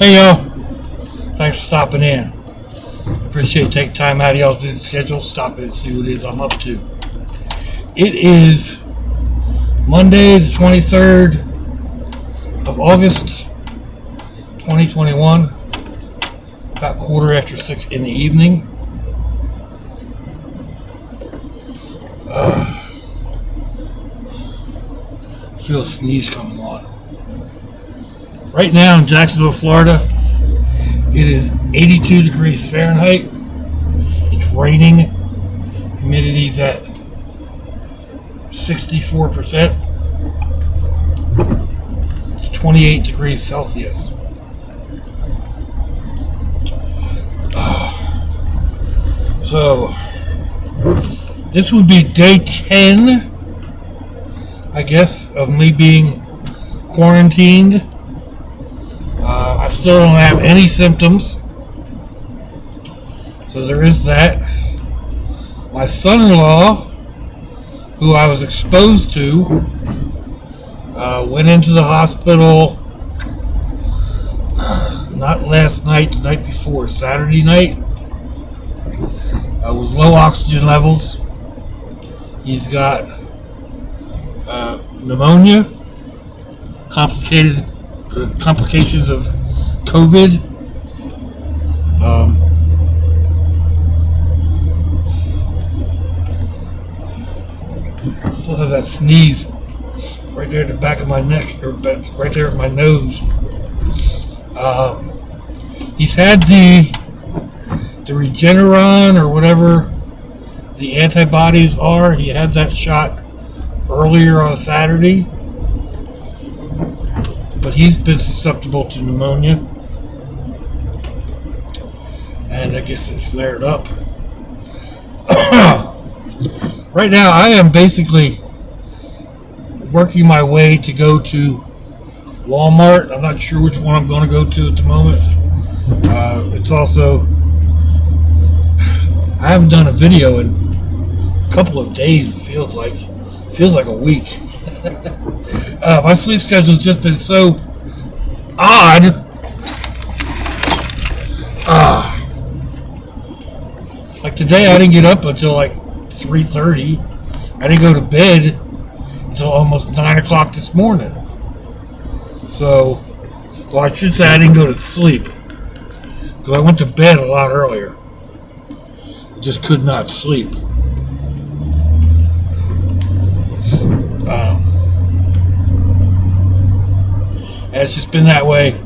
Hey y'all, thanks for stopping in. Appreciate you taking time out of y'all's busy schedule. Stop in and see what it is I'm up to. It is Monday the 23rd of August 2021, about 6:15 in the evening. I feel a sneeze coming on. Right now in Jacksonville, Florida, it is 82 degrees Fahrenheit. It's raining. Humidity's at 64%. It's 28 degrees Celsius. So, this would be day 10, I guess, of me being quarantined. I still don't have any symptoms, so there is that. My son-in-law, who I was exposed to, went into the hospital not last night, the night before, Saturday night, with low oxygen levels. He's got pneumonia, complications of COVID. Still have that sneeze right there at the back of my neck, or right there at my nose. He's had the Regeneron, or whatever the antibodies are. He had that shot earlier on Saturday, but he's been susceptible to pneumonia, and I guess it flared up. Right now, I am basically working my way to go to Walmart. I'm not sure which one I'm going to go to at the moment. It's also, I haven't done a video in a couple of days. It feels like a week. My sleep schedule's just been so odd. Like today, I didn't get up until like 3:30. I didn't go to bed until almost 9 o'clock this morning. So, well, I should say I didn't go to sleep, because I went to bed a lot earlier. Just could not sleep. And it's just been that way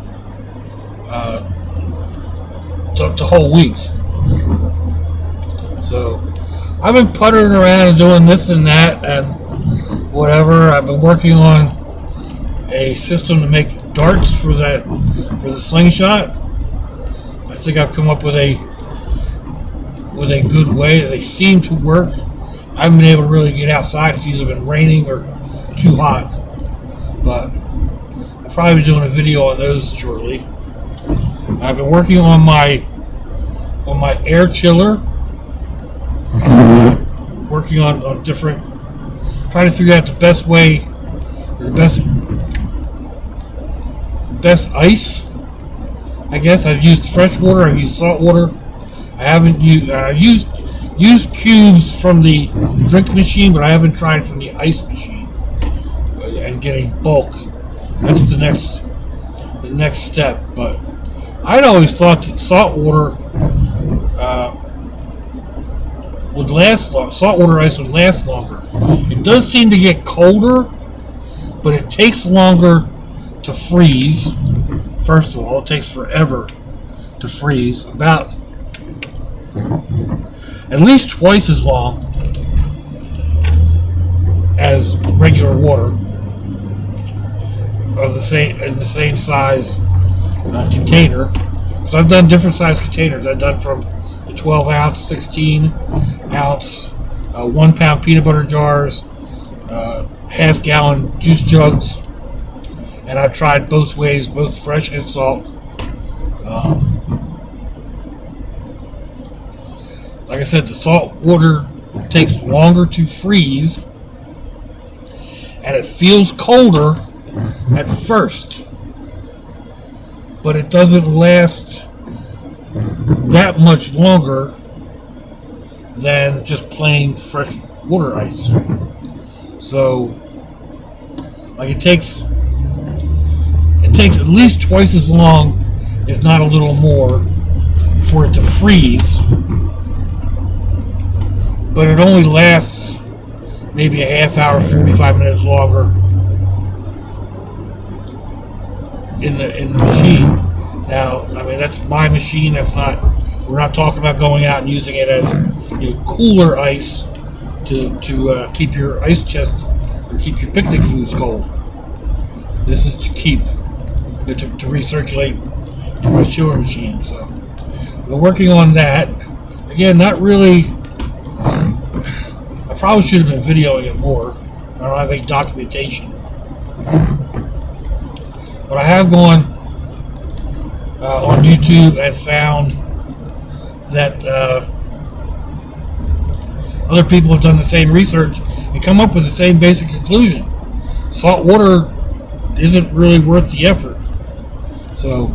the whole week. So I've been puttering around and doing this and that and whatever. I've been working on a system to make darts for the slingshot. I think I've come up with a good way. They seem to work. I haven't been able to really get outside. It's either been raining or too hot. But I'll probably be doing a video on those shortly. I've been working on my air chiller. Working on different, trying to figure out the best way, or the best ice. I guess I've used fresh water. I've used salt water. I haven't used cubes from the drink machine, but I haven't tried from the ice machine and getting bulk. That's the next step. But I'd always thought that salt water would last long. Saltwater ice would last longer. It does seem to get colder, but it takes longer to freeze. First of all, it takes forever to freeze. About at least twice as long as regular water of the same size container. Because I've done different size containers. I've done from the 12 ounce, 16 ounce, 1 pound peanut butter jars, half gallon juice jugs, and I've tried both ways, both fresh and salt. Like I said, the salt water takes longer to freeze, and it feels colder at first, but it doesn't last that much longer than just plain fresh water ice. So, like, it takes at least twice as long, if not a little more, for it to freeze. But it only lasts maybe a half hour, 45 minutes longer in the machine. Now, I mean, that's my machine. We're not talking about going out and using it as cooler ice to keep your ice chest or keep your picnic foods cold. This is to keep to recirculate my chiller machine. So we're working on that. Again, not really. I probably should have been videoing it more. I don't have any documentation, but I have gone on YouTube and found that other people have done the same research and come up with the same basic conclusion. Salt water isn't really worth the effort. So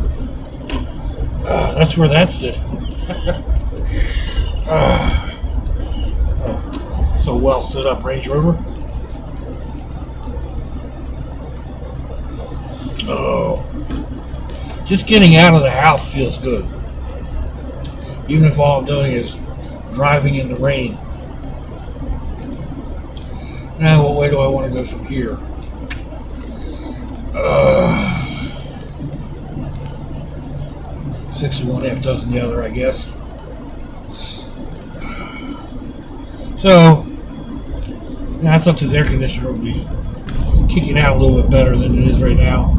that's where that's sitting. So well set up, Range Rover. Oh, just getting out of the house feels good, even if all I'm doing is driving in the rain. Now, what way do I want to go from here? 6 of one, half dozen the other, I guess. So, I thought this air conditioner would be kicking out a little bit better than it is right now.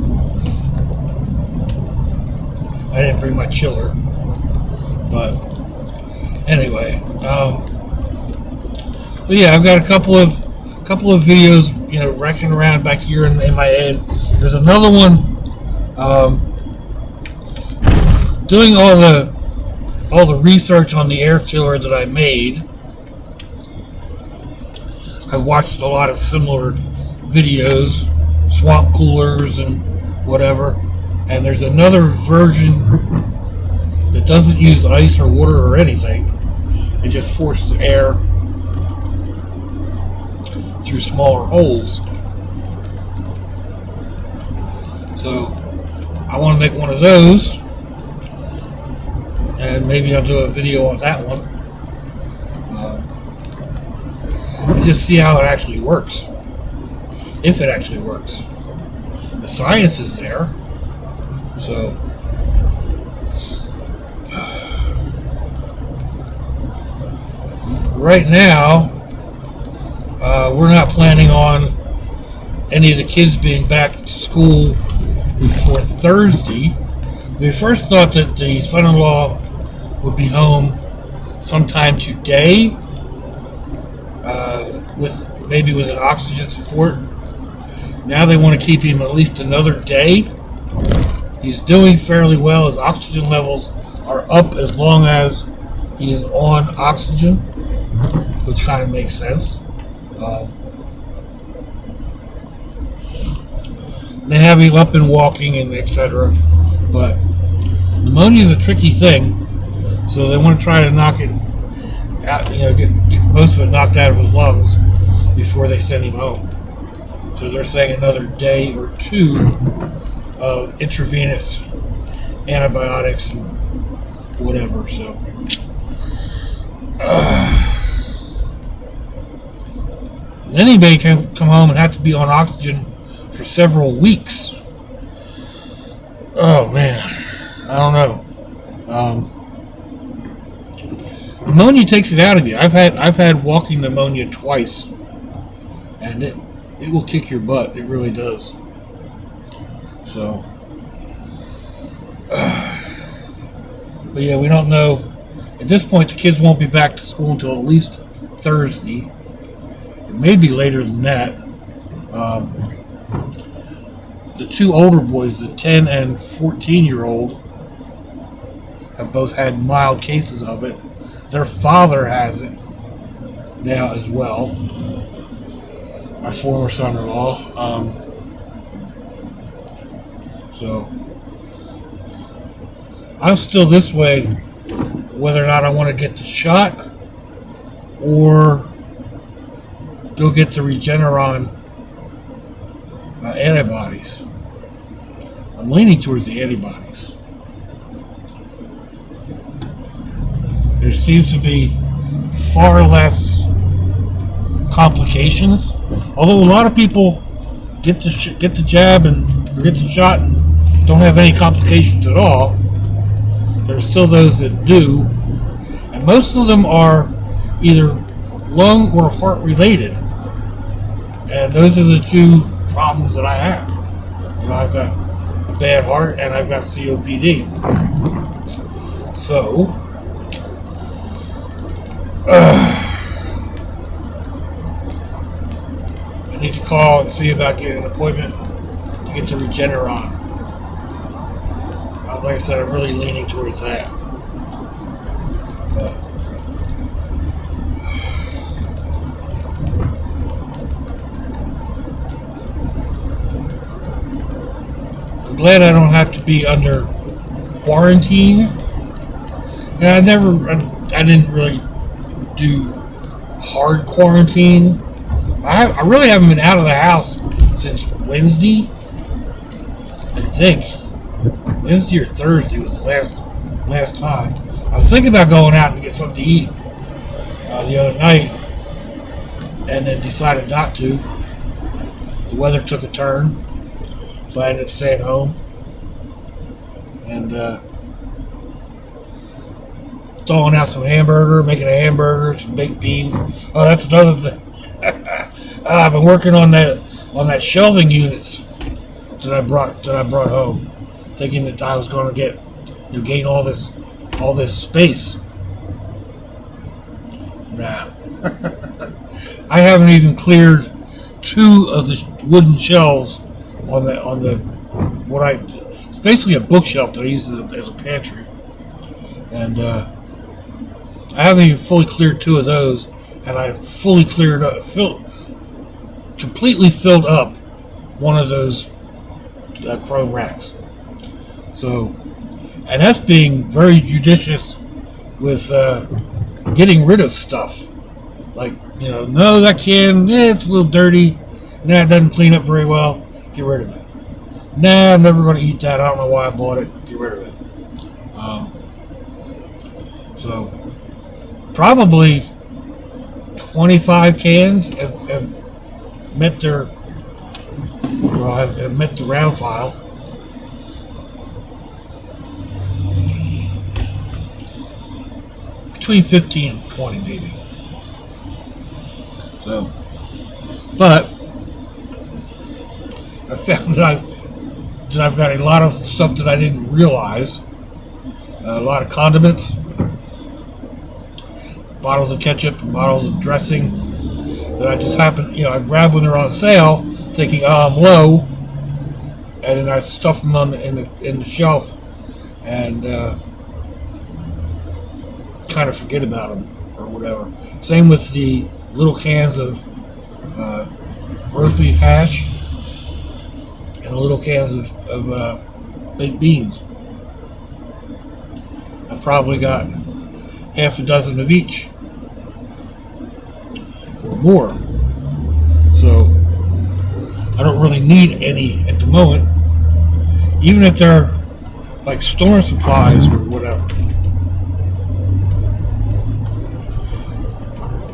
I didn't bring my chiller, but anyway. But yeah, I've got a couple of videos, wrecking around back here in my head. There's another one doing all the research on the air chiller that I made. I've watched a lot of similar videos, swamp coolers and whatever. And there's another version that doesn't use ice or water or anything. It just forces air through smaller holes. So I want to make one of those, and maybe I'll do a video on that one. And just see how it actually works. If it actually works. The science is there. So right now, we're not planning on any of the kids being back to school before Thursday. We first thought that the son-in-law would be home sometime today, with an oxygen support. Now they want to keep him at least another day. He's doing fairly well. His oxygen levels are up as long as he is on oxygen, which kind of makes sense. They have him up and walking and etc. But pneumonia is a tricky thing, so they want to try to knock it out, get most of it knocked out of his lungs before they send him home. So they're saying another day or two of intravenous antibiotics and whatever. So then he may come home and have to be on oxygen for several weeks. Oh man, I don't know. Pneumonia takes it out of you. I've had walking pneumonia twice, and it will kick your butt. It really does. So, but yeah, we don't know. At this point, the kids won't be back to school until at least Thursday. It may be later than that. The two older boys, the 10 and 14-year-old, have both had mild cases of it. Their father has it now as well. My former son-in-law. So I'm still this way, whether or not I want to get the shot or go get the Regeneron antibodies. I'm leaning towards the antibodies. There seems to be far less complications. Although a lot of people get the jab and get the shot and don't have any complications at all, there's still those that do, and most of them are either lung or heart related, and those are the two problems that I have. You know, I've got a bad heart and I've got COPD. So I need to call and see about getting an appointment to get the Regeneron. Like I said, I'm really leaning towards that. But I'm glad I don't have to be under quarantine. And I didn't really do hard quarantine. I really haven't been out of the house since Wednesday, I think. Wednesday or Thursday was the last time. I was thinking about going out and get something to eat the other night, and then decided not to. The weather took a turn, so I ended up staying home and thawing out some hamburger, making a hamburger, some baked beans. Oh, that's another thing. I've been working on that shelving units that I brought home, thinking that I was going to gain all this space. Nah. I haven't even cleared 2 of the wooden shelves it's basically a bookshelf that I use as a pantry, and I haven't even fully cleared 2 of those, and I've fully completely filled up one of those chrome racks. So, and that's being very judicious with getting rid of stuff. Like, no, that can, it's a little dirty. Nah, it doesn't clean up very well. Get rid of it. Nah, I'm never going to eat that. I don't know why I bought it. Get rid of it. So, probably 25 cans have met the round file. Between 15 and 20, maybe. So, but I found that I've got a lot of stuff that I didn't realize. A lot of condiments, bottles of ketchup, and bottles of dressing that I just happened, I grab when they're on sale, thinking, oh, I'm low, and then I stuff them in the shelf, and kind of forget about them or whatever. Same with the little cans of roast beef hash and the little cans of baked beans. I probably got half a dozen of each or more. So I don't really need any at the moment, even if they're like store supplies or whatever.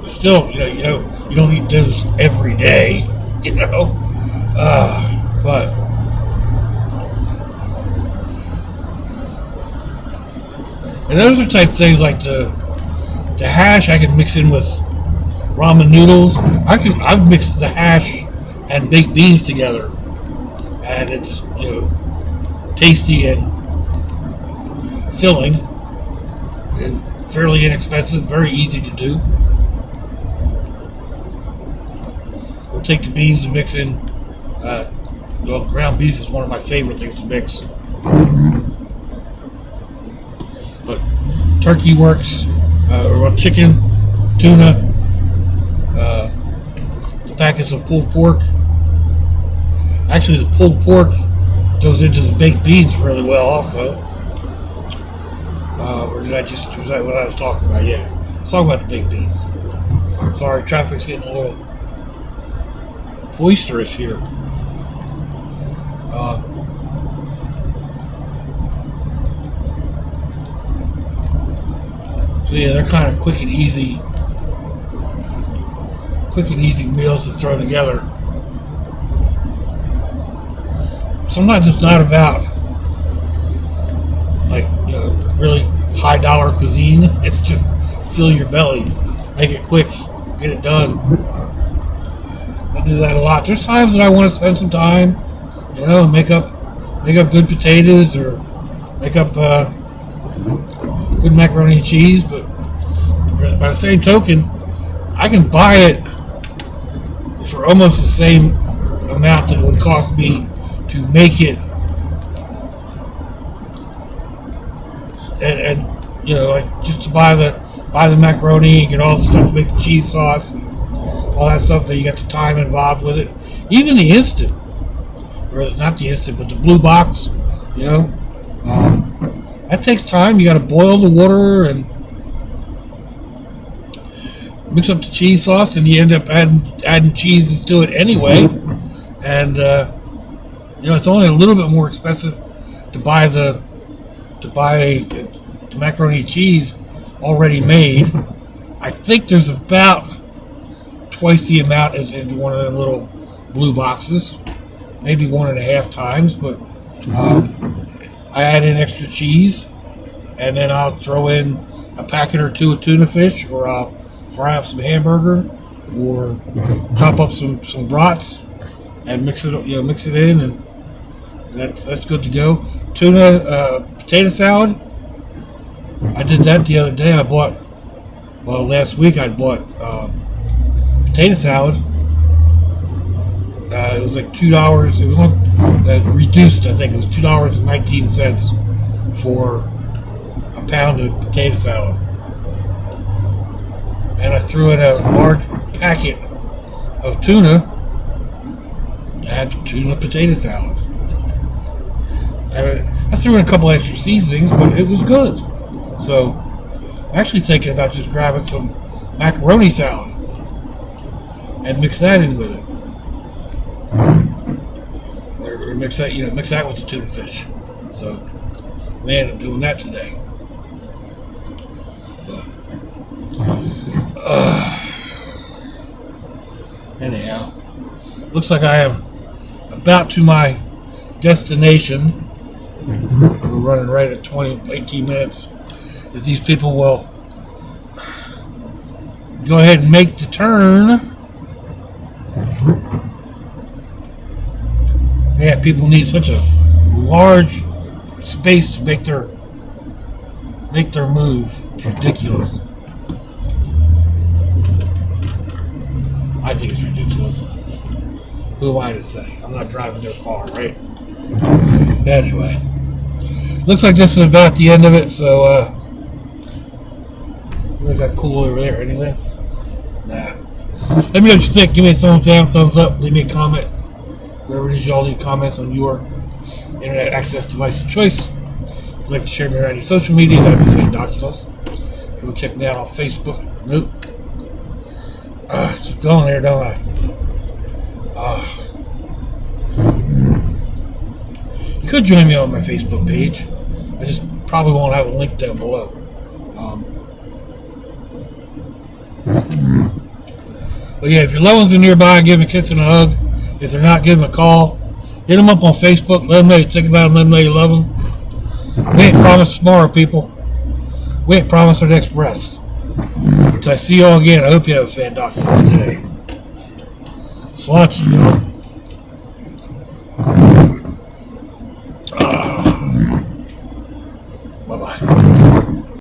Still, you don't eat those every day, but and those are type things like the hash I can mix in with ramen noodles. I've mixed the hash and baked beans together, and it's tasty and filling and fairly inexpensive, very easy to do. We'll take the beans and mix in. Ground beef is one of my favorite things to mix. But turkey works, or chicken, tuna, the packets of pulled pork. Actually, the pulled pork goes into the baked beans really well also. Or did I just, was that what I was talking about? Yeah. I was talking about the baked beans. Sorry, traffic's getting a little boisterous here. So yeah, they're kind of quick and easy meals to throw together. Sometimes it's not about like, you know, really high dollar cuisine. It's just fill your belly, make it quick, get it done. I do that a lot. There's times that I want to spend some time, you know, make up good potatoes or make up good macaroni and cheese. But by the same token, I can buy it for almost the same amount that it would cost me to make it, and you know, like just to buy the macaroni and get all the stuff to make the cheese sauce and all that stuff. That you got the time involved with it. Even the instant, or not the instant, but the blue box, you know, that takes time. You got to boil the water and mix up the cheese sauce, and you end up adding cheeses to it anyway. And you know, it's only a little bit more expensive to buy the macaroni and cheese already made. I think there's about twice the amount as in one of them little blue boxes, maybe 1.5 times. But I add in extra cheese, and then I'll throw in a packet or two of tuna fish, or I'll fry up some hamburger, or chop up some brats and mix it in, and that's good to go. Tuna potato salad. I did that the other day. Last week I bought potato salad. It was like $2. It was reduced. I think it was $2.19 for a pound of potato salad. And I threw in a large packet of tuna. I had tuna potato salad. I threw in a couple extra seasonings, but it was good. So I'm actually thinking about just grabbing some macaroni salad and mix that in with it, or mix that with the tuna fish. So we ended up doing that today. Anyhow, looks like I am about to my destination. We're running right at 18 minutes. If these people will go ahead and make the turn. Yeah, people need such a large space to make their move. It's ridiculous. I think it's ridiculous. Who am I to say? I'm not driving their car, right? Anyway, looks like this is about the end of it. So, what is that cool over there? Anything? Nah. Let me know what you think. Give me a thumbs down, thumbs up. Leave me a comment. Wherever it is y'all leave comments on your internet access device of choice. If you'd like to share me around your social media, that'd be fantastic. You can check me out on Facebook. Nope. Keep going there, don't I? You could join me on my Facebook page. I just probably won't have a link down below. But yeah, if your loved ones are nearby, give them a kiss and a hug. If they're not, give them a call. Hit them up on Facebook. Let them know you think about them. Let them know you love them. We ain't promised tomorrow, people. We ain't promised our next breath. Until I see you all again, I hope you have a fantastic day. Sluts.